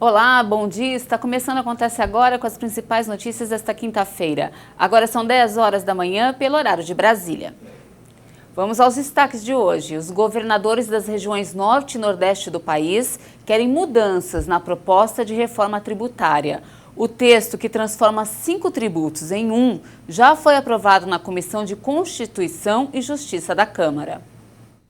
Olá, bom dia. Está começando Acontece Agora com as principais notícias desta quinta-feira. Agora são 10 horas da manhã, pelo horário de Brasília. Vamos aos destaques de hoje. Os governadores das regiões Norte e Nordeste do país querem mudanças na proposta de reforma tributária. O texto, que transforma 5 tributos em um, já foi aprovado na Comissão de Constituição e Justiça da Câmara.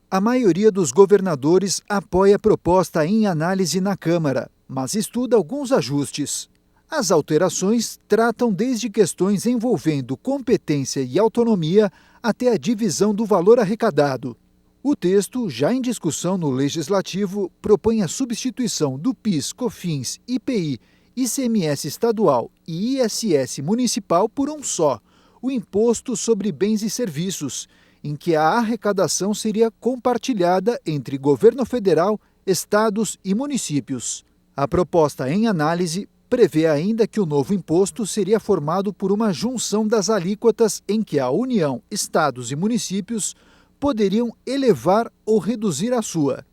A maioria dos governadores apoia a proposta em análise na Câmara, mas estuda alguns ajustes. As alterações tratam desde questões envolvendo competência e autonomia até a divisão do valor arrecadado. O texto, já em discussão no Legislativo, propõe a substituição do PIS, COFINS, IPI, ICMS estadual e ISS municipal por um só, o Imposto sobre Bens e Serviços, em que a arrecadação seria compartilhada entre governo federal, estados e municípios. A proposta em análise prevê ainda que o novo imposto seria formado por uma junção das alíquotas em que a União, estados e municípios poderiam elevar ou reduzir a sua.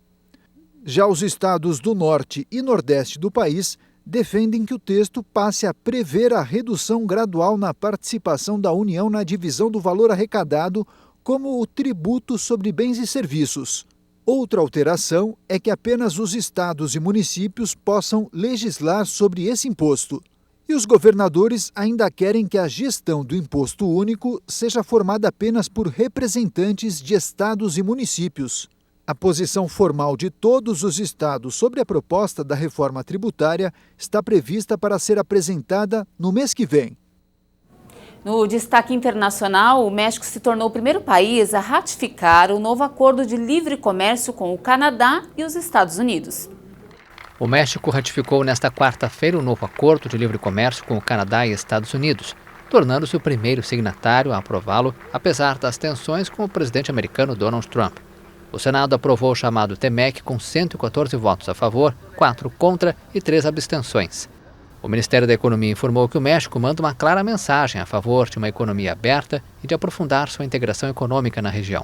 Já os estados do Norte e Nordeste do país defendem que o texto passe a prever a redução gradual na participação da União na divisão do valor arrecadado, como o tributo sobre bens e serviços. Outra alteração é que apenas os estados e municípios possam legislar sobre esse imposto. E os governadores ainda querem que a gestão do imposto único seja formada apenas por representantes de estados e municípios. A posição formal de todos os estados sobre a proposta da reforma tributária está prevista para ser apresentada no mês que vem. No destaque internacional, o México se tornou o primeiro país a ratificar o novo acordo de livre comércio com o Canadá e os Estados Unidos. O México ratificou nesta quarta-feira o novo acordo de livre comércio com o Canadá e Estados Unidos, tornando-se o primeiro signatário a aprová-lo, apesar das tensões com o presidente americano Donald Trump. O Senado aprovou o chamado TEMEC com 114 votos a favor, 4 contra e 3 abstenções. O Ministério da Economia informou que o México manda uma clara mensagem a favor de uma economia aberta e de aprofundar sua integração econômica na região.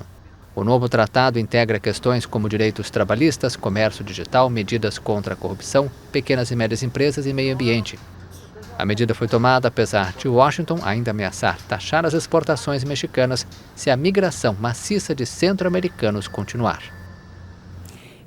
O novo tratado integra questões como direitos trabalhistas, comércio digital, medidas contra a corrupção, pequenas e médias empresas e meio ambiente. A medida foi tomada apesar de Washington ainda ameaçar taxar as exportações mexicanas se a migração maciça de centro-americanos continuar.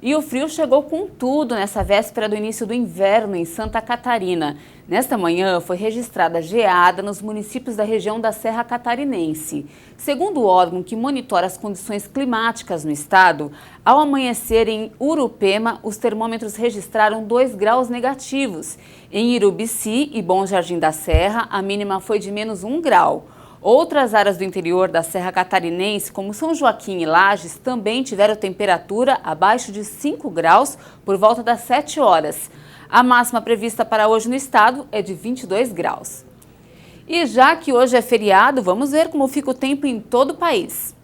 E o frio chegou com tudo nessa véspera do início do inverno em Santa Catarina. Nesta manhã foi registrada geada nos municípios da região da Serra Catarinense. Segundo o órgão que monitora as condições climáticas no estado, ao amanhecer em Urupema, os termômetros registraram 2 graus negativos. Em Irubici e Bom Jardim da Serra, a mínima foi de menos 1 grau. Outras áreas do interior da Serra Catarinense, como São Joaquim e Lages, também tiveram temperatura abaixo de 5 graus por volta das 7 horas. A máxima prevista para hoje no estado é de 22 graus. E já que hoje é feriado, vamos ver como fica o tempo em todo o país.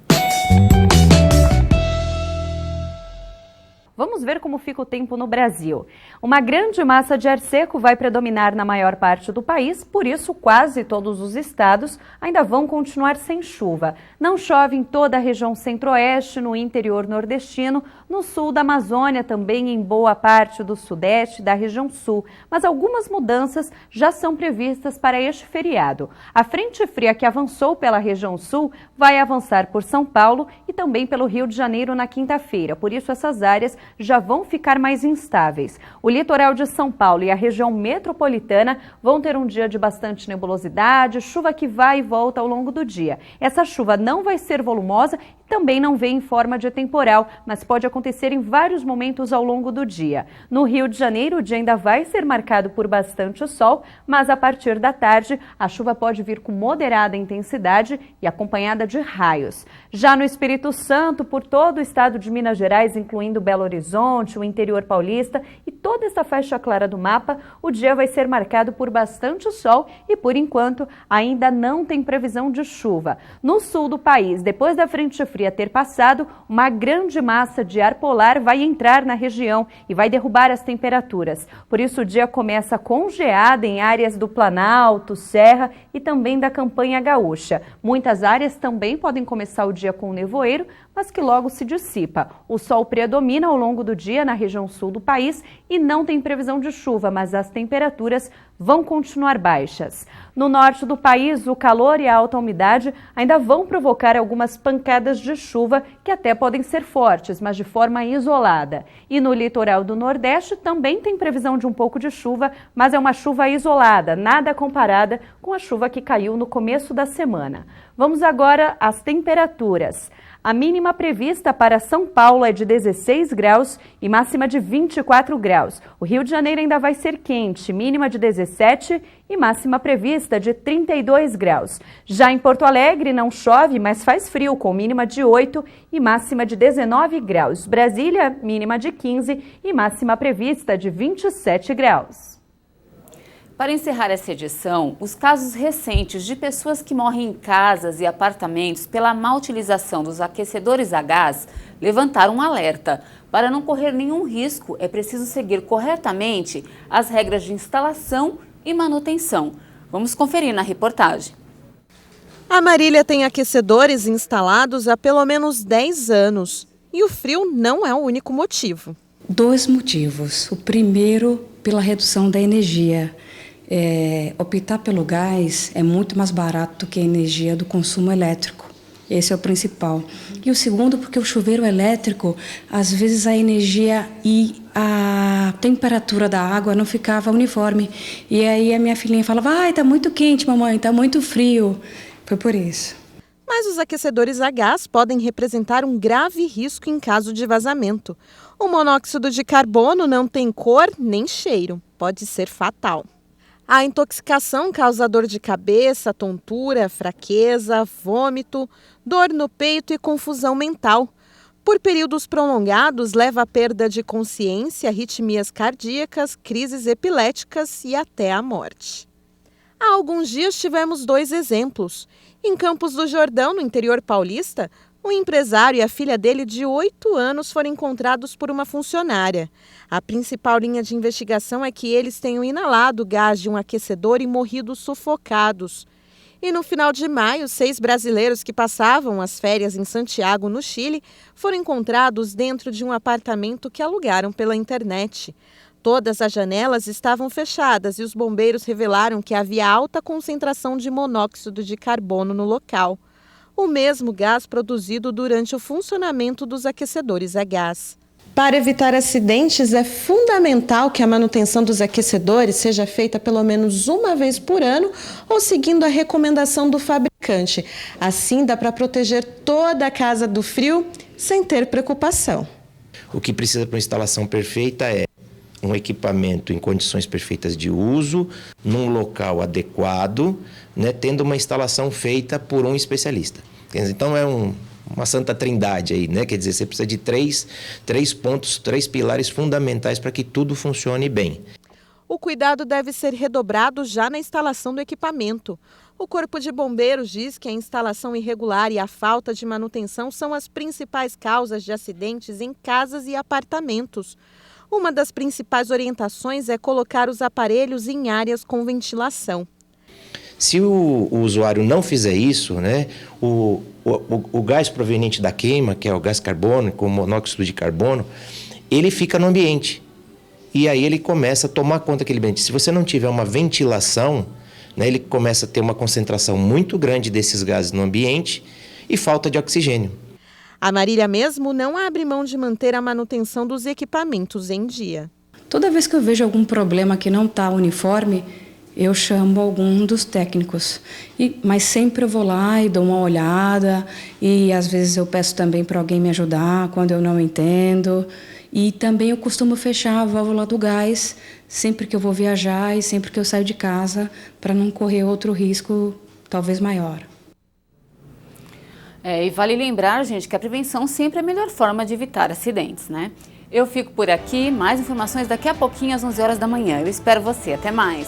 Vamos ver como fica o tempo no Brasil. Uma grande massa de ar seco vai predominar na maior parte do país, por isso quase todos os estados ainda vão continuar sem chuva. Não chove em toda a região centro-oeste, no interior nordestino, no sul da Amazônia, também em boa parte do sudeste e da região sul. Mas algumas mudanças já são previstas para este feriado. A frente fria que avançou pela região sul vai avançar por São Paulo e também pelo Rio de Janeiro na quinta-feira. Por isso essas áreas já vão ficar mais instáveis. O litoral de São Paulo e a região metropolitana vão ter um dia de bastante nebulosidade, chuva que vai e volta ao longo do dia. Essa chuva não vai ser volumosa e também não vem em forma de temporal, mas pode acontecer em vários momentos ao longo do dia. No Rio de Janeiro, o dia ainda vai ser marcado por bastante sol, mas a partir da tarde, a chuva pode vir com moderada intensidade e acompanhada de raios. Já no Espírito Santo, por todo o estado de Minas Gerais, incluindo Belo Horizonte, o interior paulista e toda essa faixa clara do mapa, o dia vai ser marcado por bastante sol e, por enquanto, ainda não tem previsão de chuva. No sul do país, depois da frente fria ter passado, uma grande massa de ar polar vai entrar na região e vai derrubar as temperaturas. Por isso, o dia começa com geada em áreas do Planalto, Serra e também da Campanha Gaúcha. Muitas áreas também podem começar o dia com nevoeiro nevoeiro, mas que logo se dissipa. O sol predomina ao longo do dia na região sul do país e não tem previsão de chuva, mas as temperaturas vão continuar baixas. No norte do país, o calor e a alta umidade ainda vão provocar algumas pancadas de chuva que até podem ser fortes, mas de forma isolada. E no litoral do Nordeste também tem previsão de um pouco de chuva, mas é uma chuva isolada, nada comparada com a chuva que caiu no começo da semana. Vamos agora às temperaturas. A mínima prevista para São Paulo é de 16 graus e máxima de 24 graus. O Rio de Janeiro ainda vai ser quente, mínima de 17 e máxima prevista de 32 graus. Já em Porto Alegre não chove, mas faz frio, com mínima de 8 e máxima de 19 graus. Brasília, mínima de 15 e máxima prevista de 27 graus. Para encerrar essa edição, os casos recentes de pessoas que morrem em casas e apartamentos pela má utilização dos aquecedores a gás levantaram um alerta. Para não correr nenhum risco, é preciso seguir corretamente as regras de instalação e manutenção. Vamos conferir na reportagem. A Marília tem aquecedores instalados há pelo menos 10 anos e o frio não é o único motivo. 2 motivos. O primeiro, pela redução da energia. Optar pelo gás é muito mais barato do que a energia do consumo elétrico. Esse é o principal. E o segundo, porque o chuveiro elétrico, às vezes a energia e a temperatura da água não ficava uniforme. E aí a minha filhinha falava, ai, tá muito quente, mamãe, tá muito frio. Foi por isso. Mas os aquecedores a gás podem representar um grave risco em caso de vazamento. O monóxido de carbono não tem cor nem cheiro. Pode ser fatal. A intoxicação causa dor de cabeça, tontura, fraqueza, vômito, dor no peito e confusão mental. Por períodos prolongados, leva à perda de consciência, arritmias cardíacas, crises epiléticas e até a morte. Há alguns dias tivemos 2 exemplos. Em Campos do Jordão, no interior paulista, um empresário e a filha dele de 8 anos foram encontrados por uma funcionária. A principal linha de investigação é que eles tenham inalado o gás de um aquecedor e morrido sufocados. E no final de maio, 6 brasileiros que passavam as férias em Santiago, no Chile, foram encontrados dentro de um apartamento que alugaram pela internet. Todas as janelas estavam fechadas e os bombeiros revelaram que havia alta concentração de monóxido de carbono no local. O mesmo gás produzido durante o funcionamento dos aquecedores a gás. Para evitar acidentes, é fundamental que a manutenção dos aquecedores seja feita pelo menos uma vez por ano ou seguindo a recomendação do fabricante. Assim, dá para proteger toda a casa do frio sem ter preocupação. O que precisa para uma instalação perfeita é um equipamento em condições perfeitas de uso, num local adequado, né, tendo uma instalação feita por um especialista. Então é uma santa trindade aí, né? Quer dizer, você precisa de três pontos, 3 pilares fundamentais para que tudo funcione bem. O cuidado deve ser redobrado já na instalação do equipamento. O Corpo de Bombeiros diz que a instalação irregular e a falta de manutenção são as principais causas de acidentes em casas e apartamentos. Uma das principais orientações é colocar os aparelhos em áreas com ventilação. Se o usuário não fizer isso, né, o gás proveniente da queima, que é o gás carbônico, o monóxido de carbono, ele fica no ambiente. E aí ele começa a tomar conta daquele ambiente. Se você não tiver uma ventilação, né, ele começa a ter uma concentração muito grande desses gases no ambiente e falta de oxigênio. A Marília mesmo não abre mão de manter a manutenção dos equipamentos em dia. Toda vez que eu vejo algum problema que não está uniforme, eu chamo algum dos técnicos. Mas sempre eu vou lá e dou uma olhada e às vezes eu peço também para alguém me ajudar quando eu não entendo. E também eu costumo fechar a válvula do gás sempre que eu vou viajar e sempre que eu saio de casa para não correr outro risco, talvez maior. E vale lembrar, gente, que a prevenção sempre é a melhor forma de evitar acidentes, né? Eu fico por aqui, mais informações daqui a pouquinho às 11 horas da manhã. Eu espero você. Até mais!